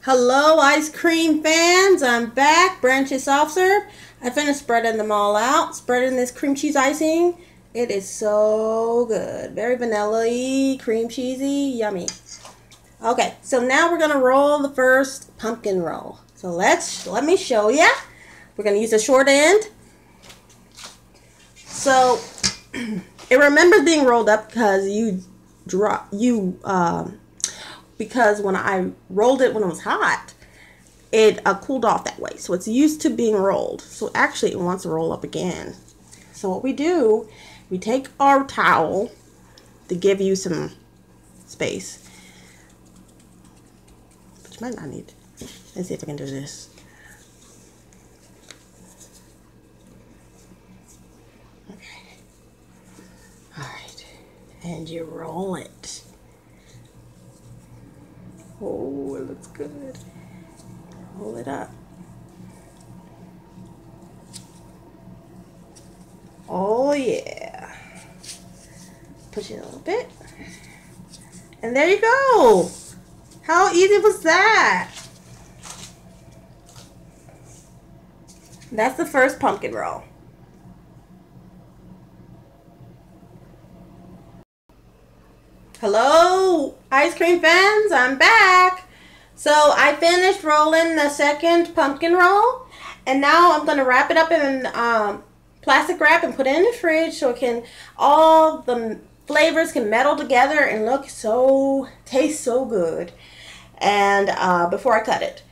Hello, ice cream fans. I'm back. Branches soft serve. I finished spreading them all out. Spreading this cream cheese icing. It is so good. Very vanilla-y, cream cheesy, yummy. Okay, so now we're gonna roll the first pumpkin roll. So let me show you. We're gonna use the short end. So it remembers being rolled up because because when I rolled it when it was hot, it cooled off that way. So it's used to being rolled. So actually it wants to roll up again. So what we do, we take our towel to give you some space. But you might not need. Let's see if I can do this. Okay. Alright. And you roll it. Oh, it looks good. Roll it up. Oh yeah. Push it a little bit. And there you go. How easy was that? That's the first pumpkin roll. Hello, ice cream fans, I'm back. So I finished rolling the second pumpkin roll, and now I'm gonna wrap it up in plastic wrap and put it in the fridge so it can, all the flavors can meld together and taste so good. And before I cut it.